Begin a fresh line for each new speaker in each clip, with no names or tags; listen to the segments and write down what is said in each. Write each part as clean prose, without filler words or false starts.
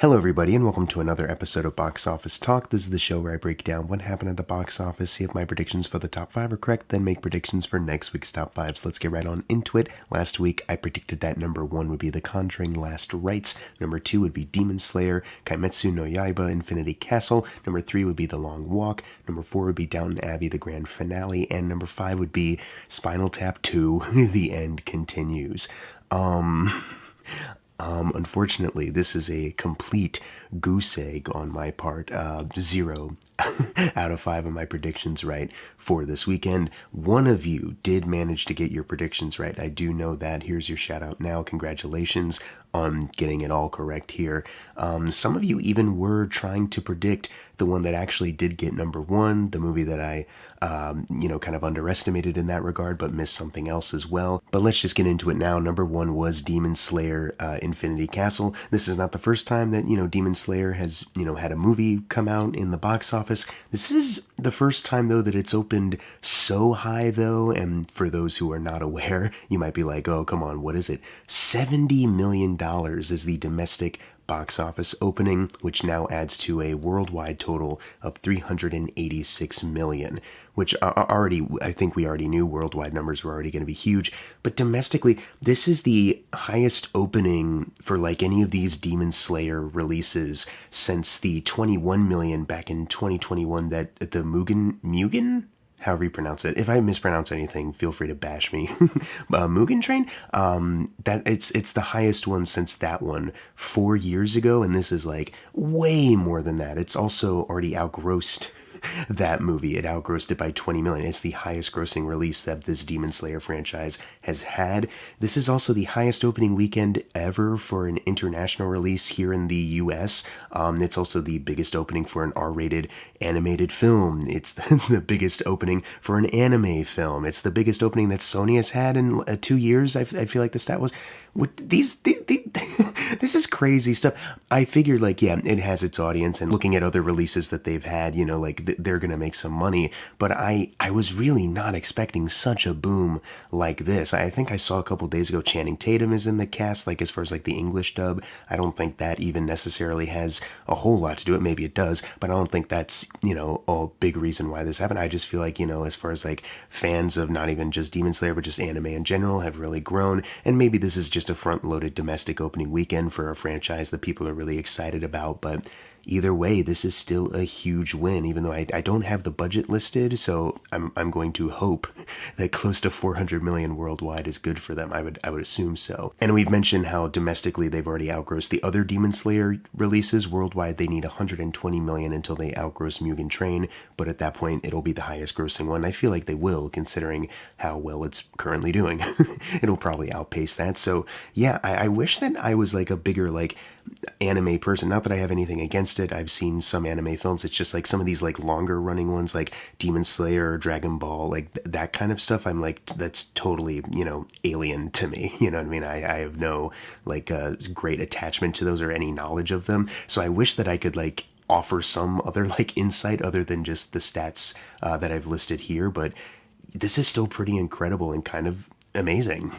Hello everybody and welcome to another episode of Box Office Talk. This is the show where I break down what happened at the box office, see if my predictions for the top 5 are correct, then make predictions for next week's top 5. So let's get right on into it. Last week I predicted that number 1 would be The Conjuring Last Rites, number 2 would be Demon Slayer, Kimetsu no Yaiba, Infinity Castle, number 3 would be The Long Walk, number 4 would be Downton Abbey, the grand finale, and number 5 would be Spinal Tap 2, The End Continues. Unfortunately, this is a complete goose egg on my part. 0 out of 5 of my predictions right for this weekend. One of you did manage to get your predictions right. I do know that. Here's your shout out now. Congratulations on getting it all correct here. Some of you even were trying to predict the one that actually did get number 1, the movie that I kind of underestimated in that regard, but missed something else as well. But let's just get into it now. Number 1 was Demon Slayer, Infinity Castle. This is not the first time that, Demon Slayer has, had a movie come out in the box office. This is the first time, though, that it's opened so high, though, and for those who are not aware, you might be like, oh, come on, what is it? $70 million is the domestic box office opening, which now adds to a worldwide total of 386 million, which I think we already knew worldwide numbers were already going to be huge, but domestically, this is the highest opening for like any of these Demon Slayer releases since the 21 million back in 2021 that the Mugen? However you pronounce it. If I mispronounce anything, feel free to bash me. Mugen Train? That it's the highest one since that one 4 years ago, and this is like way more than that. It's also already outgrossed that movie. It outgrossed it by 20 million. It's the highest grossing release that this Demon Slayer franchise has had. This is also the highest opening weekend ever for an international release here in the US. It's also the biggest opening for an R-rated animated film. It's the biggest opening for an anime film. It's the biggest opening that Sony has had in 2 years. I feel like the stat was. This is crazy stuff. I figured, it has its audience, and looking at other releases that they've had, they're gonna make some money, but I was really not expecting such a boom like this. I think I saw a couple days ago Channing Tatum is in the cast, as far as the English dub. I don't think that even necessarily has a whole lot to do it. Maybe it does, but I don't think that's, a big reason why this happened. I just feel like, as far as fans of not even just Demon Slayer, but just anime in general have really grown, and maybe this is just a front-loaded domestic opening weekend for a franchise that people are really excited about. But either way, this is still a huge win, even though I don't have the budget listed, so I'm going to hope that close to 400 million worldwide is good for them. I would assume so. And we've mentioned how domestically they've already outgrossed the other Demon Slayer releases. Worldwide, they need 120 million until they outgross Mugen Train, but at that point, it'll be the highest grossing one. I feel like they will, considering how well it's currently doing. It'll probably outpace that. So yeah, I wish that I was a bigger anime person. Not that I have anything against it. I've seen some anime films. It's just some of these longer running ones like Demon Slayer or Dragon Ball, that kind of stuff. I'm that's totally, alien to me. You know what I mean? I have no great attachment to those or any knowledge of them. So I wish that I could offer some other insight other than just the stats that I've listed here. But this is still pretty incredible and kind of amazing,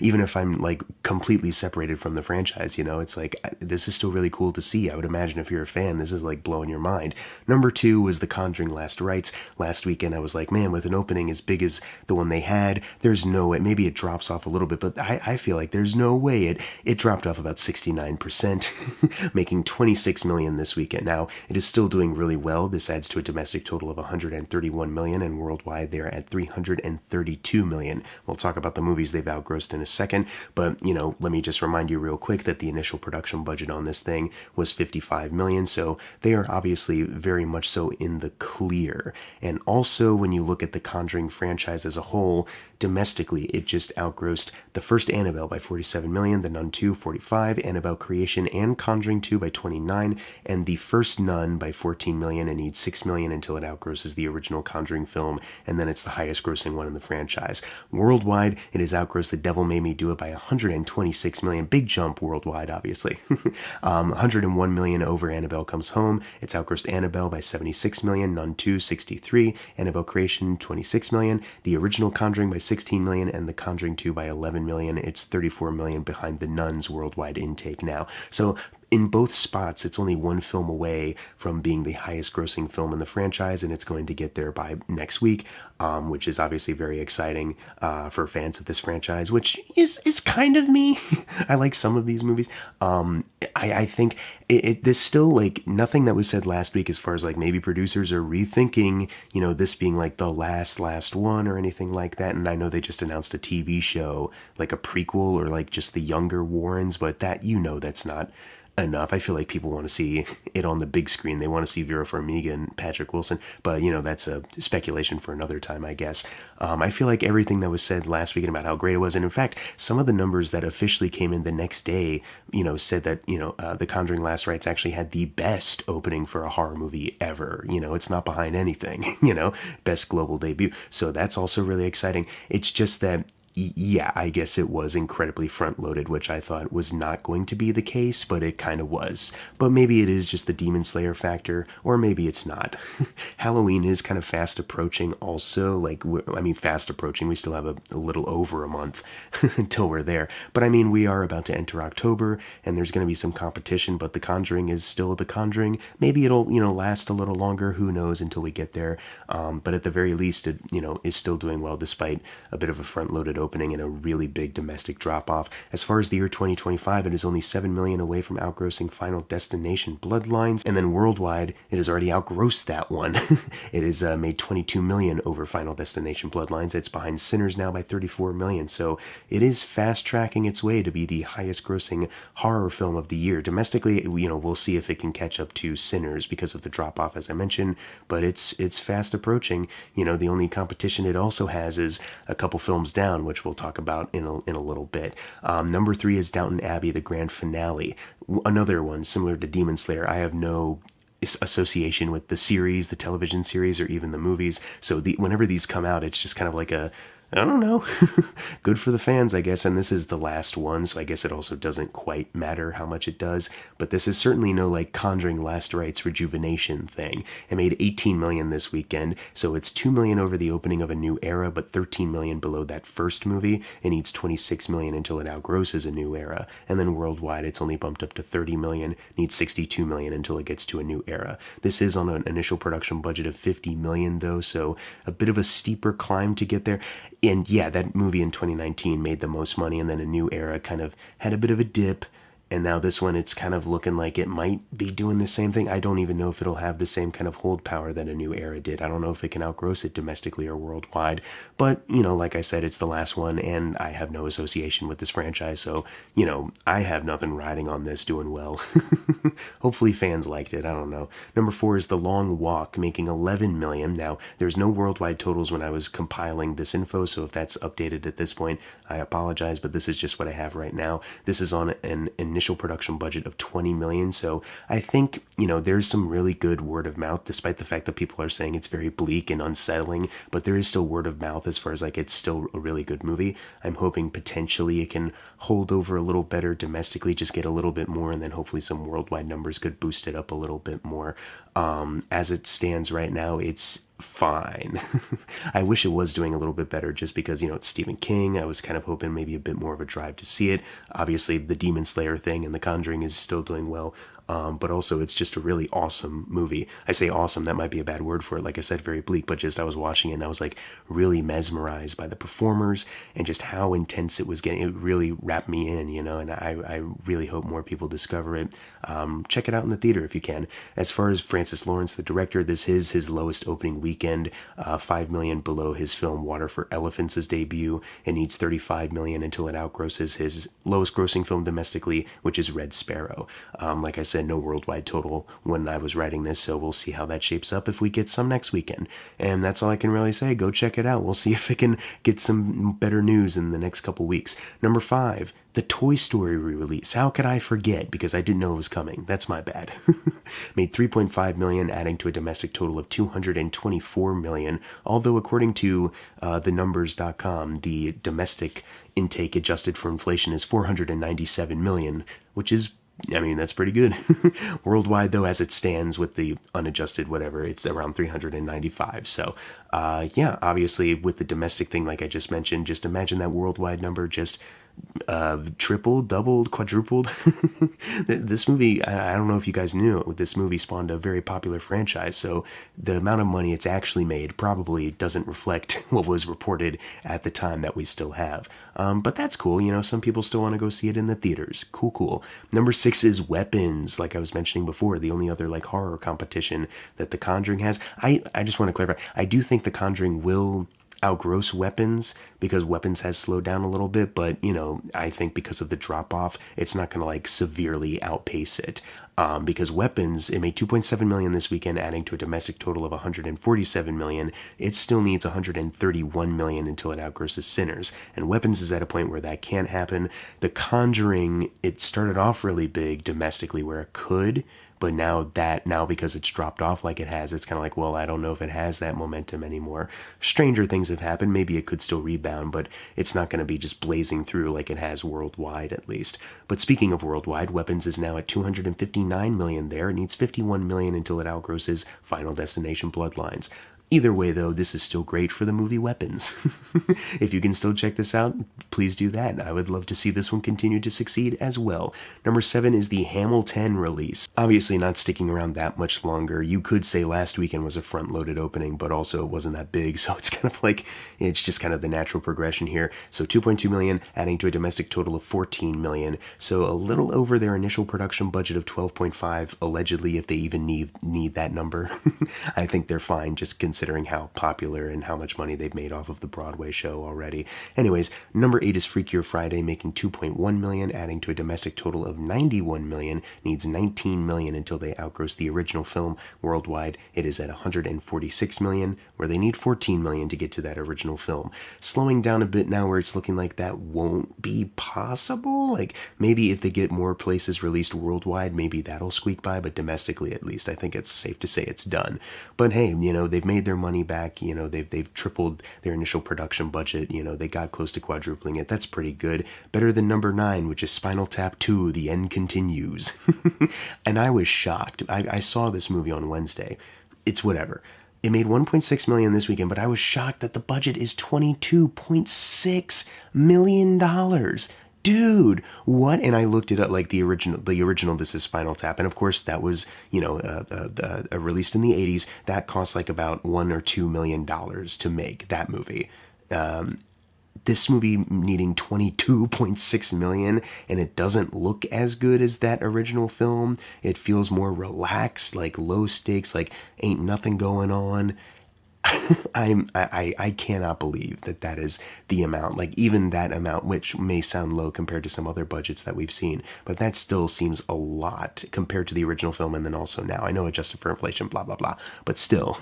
even if I'm completely separated from the franchise, it's this is still really cool to see. I would imagine if you're a fan, this is blowing your mind. Number 2 was The Conjuring Last Rites. Last weekend I was man, with an opening as big as the one they had, there's no way. Maybe it drops off a little bit, but I feel like there's no way. It dropped off about 69%, making 26 million this weekend. Now it is still doing really well. This adds to a domestic total of 131 million, and worldwide they're at 332 million. We'll talk about the movies they've outgrossed in a second, but let me just remind you real quick that the initial production budget on this thing was 55 million, so they are obviously very much so in the clear. And also, when you look at the Conjuring franchise as a whole, domestically, it just outgrossed the first Annabelle by 47 million, The Nun 2, 45, Annabelle Creation and Conjuring 2 by 29, and the first Nun by 14 million, and needs 6 million until it outgrosses the original Conjuring film, and then it's the highest grossing one in the franchise. Worldwide, it has outgrossed The Devil Made Me Do It by 126 million, big jump worldwide, obviously. 101 million over Annabelle Comes Home. It's outgrossed Annabelle by 76 million, Nun 2, 63, Annabelle Creation, 26 million, the original Conjuring by 16 million, and The Conjuring 2 by 11 million. It's 34 million behind The Nun's worldwide intake now. So in both spots, it's only one film away from being the highest grossing film in the franchise, and it's going to get there by next week, which is obviously very exciting for fans of this franchise, which is kind of me. I like some of these movies. I think there's still like nothing that was said last week as far as like maybe producers are rethinking, this being like the last one or anything like that. And I know they just announced a TV show, like a prequel or like just the younger Warrens, but that, that's not enough. I feel like people want to see it on the big screen. They want to see Vera Farmiga and Patrick Wilson, but that's a speculation for another time, I guess. I feel like everything that was said last week about how great it was, and in fact, some of the numbers that officially came in the next day, said that, The Conjuring Last Rites actually had the best opening for a horror movie ever. It's not behind anything, best global debut. So that's also really exciting. It's just that, yeah, I guess it was incredibly front-loaded, which I thought was not going to be the case, but it kind of was. But maybe it is just the Demon Slayer factor, or maybe it's not. Halloween is kind of fast approaching also, fast approaching, we still have a little over a month until we're there. But I mean, we are about to enter October, and there's going to be some competition, but The Conjuring is still The Conjuring. Maybe it'll, last a little longer, who knows, until we get there. But at the very least, it, is still doing well despite a bit of a front-loaded opening and a really big domestic drop-off. As far as the year 2025, it is only $7 million away from outgrossing Final Destination Bloodlines, and then worldwide, it has already outgrossed that one. It has made $22 million over Final Destination Bloodlines. It's behind Sinners now by $34 million, so it is fast-tracking its way to be the highest-grossing horror film of the year. Domestically, we'll see if it can catch up to Sinners because of the drop-off, as I mentioned, but it's fast approaching. The only competition it also has is a couple films down, which we'll talk about in a little bit. Number 3 is Downton Abbey, the grand finale. Another one similar to Demon Slayer. I have no association with the series, the television series, or even the movies. So whenever these come out, it's just kind of like I don't know. Good for the fans, I guess, and this is the last one, so I guess it also doesn't quite matter how much it does, but this is certainly no, Conjuring Last Rites rejuvenation thing. It made $18 million this weekend, so it's $2 million over the opening of A New Era, but $13 million below that first movie. It needs $26 million until it outgrosses A New Era, and then worldwide it's only bumped up to $30 million, needs $62 million until it gets to A New Era. This is on an initial production budget of $50 million, though, so a bit of a steeper climb to get there. And yeah, that movie in 2019 made the most money, and then A New Era kind of had a bit of a dip, and now this one, it's kind of looking like it might be doing the same thing. I don't even know if it'll have the same kind of hold power that A New Era did. I don't know if it can outgross it domestically or worldwide, but, like I said, it's the last one, and I have no association with this franchise, so, I have nothing riding on this doing well. Hopefully fans liked it, I don't know. Number 4 is The Long Walk, making $11 million. Now, there's no worldwide totals when I was compiling this info, so if that's updated at this point, I apologize, but this is just what I have right now. This is on an initial production budget of $20 million, so I think, there's some really good word of mouth, despite the fact that people are saying it's very bleak and unsettling, but there is still word of mouth as far as, it's still a really good movie. I'm hoping potentially it can hold over a little better domestically, just get a little bit more, and then hopefully some worldwide numbers could boost it up a little bit more. As it stands right now, it's fine. I wish it was doing a little bit better just because, it's Stephen King. I was kind of hoping maybe a bit more of a drive to see it. Obviously, the Demon Slayer thing and The Conjuring is still doing well. But also it's just a really awesome movie. I say awesome, that might be a bad word for it. Like I said, very bleak, but just I was watching it and I was really mesmerized by the performers and just how intense it was getting. It really wrapped me in, and I really hope more people discover it. Check it out in the theater if you can. As far as Francis Lawrence, the director, this is his lowest opening weekend, $5 million below his film Water for Elephants' debut. It needs $35 million until it outgrosses his lowest grossing film domestically, which is Red Sparrow. Like I said, no worldwide total when I was writing this, so we'll see how that shapes up if we get some next weekend. And that's all I can really say. Go check it out. We'll see if it can get some better news in the next couple weeks. Number 5, the Toy Story re-release. How could I forget? Because I didn't know it was coming. That's my bad. Made $3.5 million, adding to a domestic total of $224 million. Although, according to thenumbers.com, the domestic intake adjusted for inflation is $497 million, which is, that's pretty good. Worldwide, though, as it stands with the unadjusted whatever, it's around 395. So, obviously with the domestic thing, like I just mentioned, just imagine that worldwide number just tripled, doubled, quadrupled. This movie, I don't know if you guys knew, this movie spawned a very popular franchise, so the amount of money it's actually made probably doesn't reflect what was reported at the time that we still have. But that's cool, some people still want to go see it in the theaters. Cool, cool. Number 6 is Weapons, like I was mentioning before, the only other like horror competition that The Conjuring has. I just want to clarify, I do think The Conjuring will outgross Weapons because Weapons has slowed down a little bit, but I think because of the drop off, it's not going to like severely outpace it. Because Weapons, it made 2.7 million this weekend, adding to a domestic total of 147 million. It still needs 131 million until it outgrosses Sinners, and Weapons is at a point where that can't happen. The Conjuring, it started off really big domestically where it could, but now because it's dropped off like it has, it's kind of like, well, I don't know if it has that momentum anymore. Stranger things have happened. Maybe it could still rebound, but it's not going to be just blazing through like it has worldwide, at least. But speaking of worldwide, Weapons is now at 259 million there. It needs 51 million until it outgrosses Final Destination Bloodlines. Either way, though, this is still great for the movie Weapons. If you can still check this out, please do that. I would love to see this one continue to succeed as well. Number 7 is the Hamilton release. Obviously not sticking around that much longer. You could say last weekend was a front-loaded opening, but also it wasn't that big, so it's kind of like, it's just kind of the natural progression here. So 2.2 million, adding to a domestic total of 14 million. So a little over their initial production budget of 12.5, allegedly, if they even need that number. I think they're fine, just considering how popular and how much money they've made off of the Broadway show already. Anyways, number 8 is Freakier Friday, making 2.1 million, adding to a domestic total of 91 million, needs 19 million until they outgross the original film. Worldwide, it is at 146 million, where they need 14 million to get to that original film. Slowing down a bit now where it's looking like that won't be possible. Like, maybe if they get more places released worldwide, maybe that'll squeak by, but domestically at least, I think it's safe to say it's done. But hey, they've made their money back. They've tripled their initial production budget. They got close to quadrupling it. That's pretty good. Better than number 9, which is Spinal Tap 2, The End Continues. And I was shocked. I saw this movie on Wednesday. It's whatever. It made 1.6 million this weekend, but I was shocked that the budget is $22.6 million. Dude, what? And I looked it up, like the original This Is Spinal Tap, and of course that was, released in the 80s. That cost like about $1 or $2 million to make that movie. This movie needing 22.6 million, and it doesn't look as good as that original film. It feels more relaxed, like low stakes, like ain't nothing going on. I cannot believe that is the amount, like even that amount, which may sound low compared to some other budgets that we've seen, but that still seems a lot compared to the original film and then also now. I know adjusted for inflation, blah, blah, blah, but still.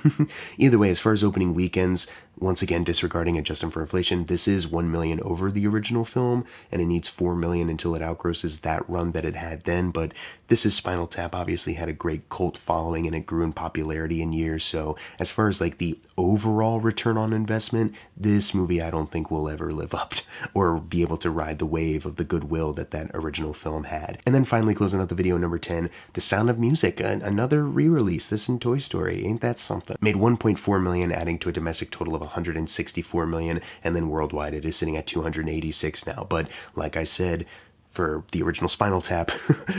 Either way, as far as opening weekends, once again, disregarding adjusting for inflation, this is 1 million over the original film, and it needs 4 million until it outgrosses that run that it had then. But This Is Spinal Tap obviously had a great cult following, and it grew in popularity in years. So as far as like the overall return on investment, this movie I don't think will ever live up to, or be able to ride the wave of the goodwill that original film had. And then finally, closing out the video, number 10, The Sound of Music, another re-release. This in Toy Story, ain't that something? Made 1.4 million, adding to a domestic total of 164 million, and then worldwide it is sitting at 286 now. But like I said, for the original Spinal Tap,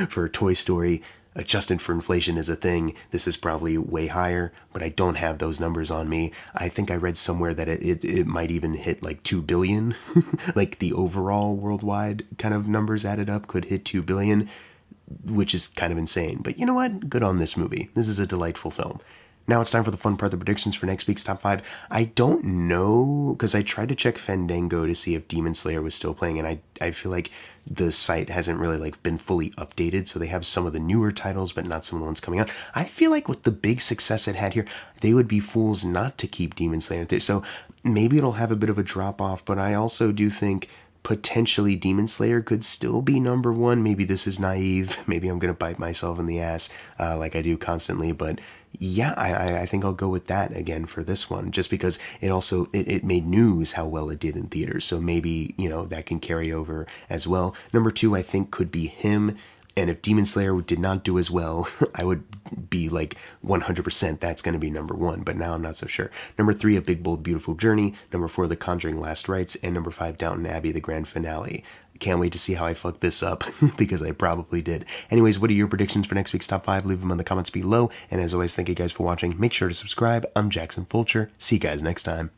for Toy Story, adjusted for inflation is a thing. This is probably way higher, but I don't have those numbers on me. I think I read somewhere that it might even hit like 2 billion. Like the overall worldwide kind of numbers added up could hit 2 billion, which is kind of insane. But you know what? Good on this movie. This is a delightful film. Now it's time for the fun part, the predictions for next week's top 5. I don't know, because I tried to check Fandango to see if Demon Slayer was still playing, and I feel like the site hasn't really like been fully updated, so they have some of the newer titles, but not some of the ones coming out. I feel like with the big success it had here, they would be fools not to keep Demon Slayer there. So maybe it'll have a bit of a drop off, but I also do think potentially Demon Slayer could still be number 1. Maybe this is naive. Maybe I'm going to bite myself in the ass like I do constantly, but yeah, I think I'll go with that again for this one, just because it made news how well it did in theaters, so maybe, that can carry over as well. Number 2, I think, could be Him. And if Demon Slayer did not do as well, I would be like 100% that's going to be number 1, but now I'm not so sure. Number 3, A Big Bold Beautiful Journey. Number 4, The Conjuring Last Rites. And number 5, Downton Abbey, the grand finale. Can't wait to see how I fucked this up, because I probably did. Anyways, what are your predictions for next week's top 5? Leave them in the comments below. And as always, thank you guys for watching. Make sure to subscribe. I'm Jackson Fulcher. See you guys next time.